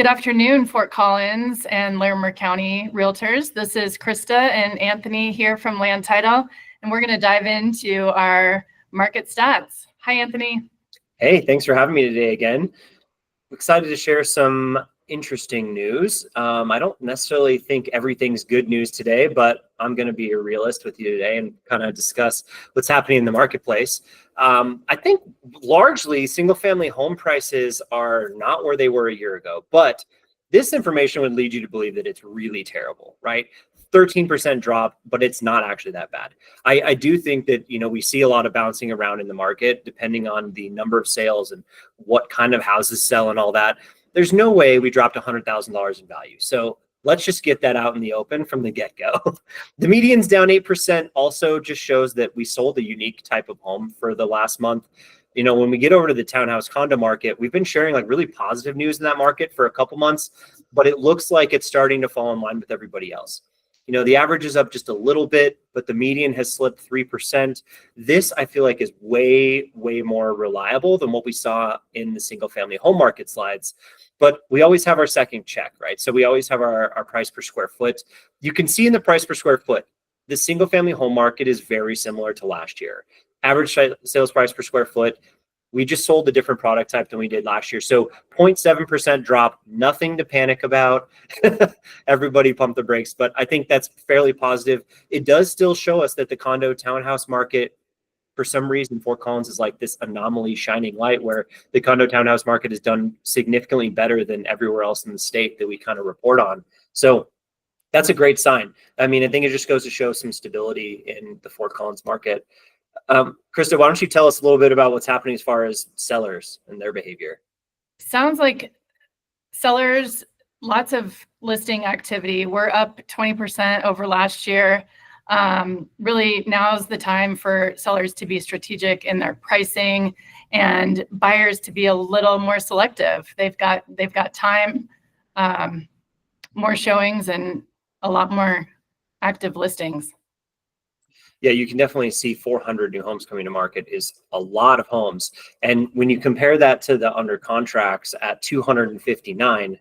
Good afternoon, Fort Collins and Larimer County Realtors. This is Krista and Anthony here from Land Title, and we're going to dive into our market stats. Hi, Anthony. Hey, thanks for having me today again. Excited to share some interesting news. I don't necessarily think everything's good news today, but I'm going to be a realist with you today and kind of discuss what's happening in the marketplace. I think largely single-family home prices are not where they were a year ago, but this information would lead you to believe that it's really terrible, right? 13% drop, but it's not actually that bad. I do think that, we see a lot of bouncing around in the market, depending on the number of sales and what kind of houses sell and all that. There's no way we dropped $100,000 in value. So let's just get that out in the open from the get-go. The median's down 8% also just shows that we sold a unique type of home for the last month. When we get over to the townhouse condo market, we've been sharing like really positive news in that market for a couple months, but it looks like it's starting to fall in line with everybody else. The average is up just a little bit, but the median has slipped 3%. This, I feel like, is way, way more reliable than what we saw in the single family home market slides. But we always have our second check, right? So we always have our price per square foot. You can see in the price per square foot, the single family home market is very similar to last year. Average sales price per square foot. We just sold a different product type than we did last year. So 0.7% drop, nothing to panic about. Everybody pump the brakes, but I think that's fairly positive. It does still show us that the condo townhouse market, for some reason, Fort Collins is like this anomaly shining light where the condo townhouse market has done significantly better than everywhere else in the state that we kind of report on. So that's a great sign. I mean, I think it just goes to show some stability in the Fort Collins market. Krista, why don't you tell us a little bit about what's happening as far as sellers and their behavior? Sounds like sellers, lots of listing activity. We're up 20% over last year. Really, now's the time for sellers to be strategic in their pricing and buyers to be a little more selective. They've got time, more showings, and a lot more active listings. Yeah, you can definitely see 400 new homes coming to market is a lot of homes. And when you compare that to the under contracts at 259,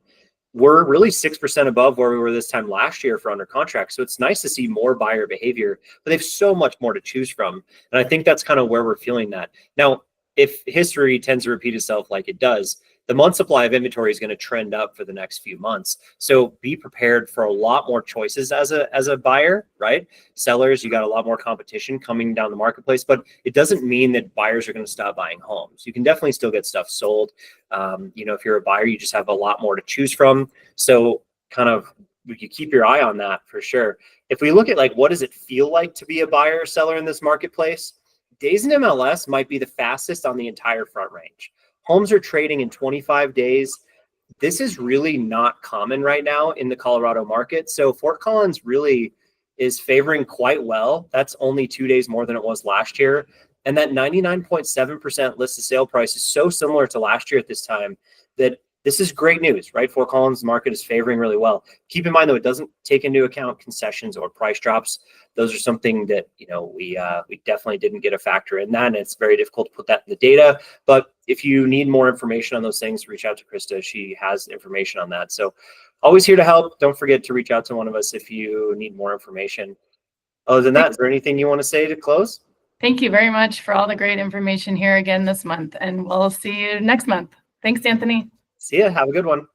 we're really 6% above where we were this time last year for under contract. So it's nice to see more buyer behavior, but they have so much more to choose from. And I think that's kind of where we're feeling that. Now, if history tends to repeat itself like it does, the month supply of inventory is going to trend up for the next few months. So be prepared for a lot more choices as a buyer, right? Sellers, you got a lot more competition coming down the marketplace, but it doesn't mean that buyers are going to stop buying homes. You can definitely still get stuff sold. If you're a buyer, you just have a lot more to choose from. So kind of you keep your eye on that for sure. If we look at like, what does it feel like to be a buyer or seller in this marketplace? Days in MLS might be the fastest on the entire front range. Homes are trading in 25 days. This is really not common right now in the Colorado market. So Fort Collins really is favoring quite well. That's only 2 days more than it was last year. And that 99.7% listed sale price is so similar to last year at this time that this is great news, right? Fort Collins market is favoring really well. Keep in mind, though, it doesn't take into account concessions or price drops. Those are something that, we definitely didn't get a factor in that. And it's very difficult to put that in the data. But if you need more information on those things, reach out to Krista. She has information on that. So always here to help. Don't forget to reach out to one of us if you need more information. Other than that, is there anything you want to say to close? Thank you very much for all the great information here again this month. And we'll see you next month. Thanks, Anthony. See ya. Have a good one.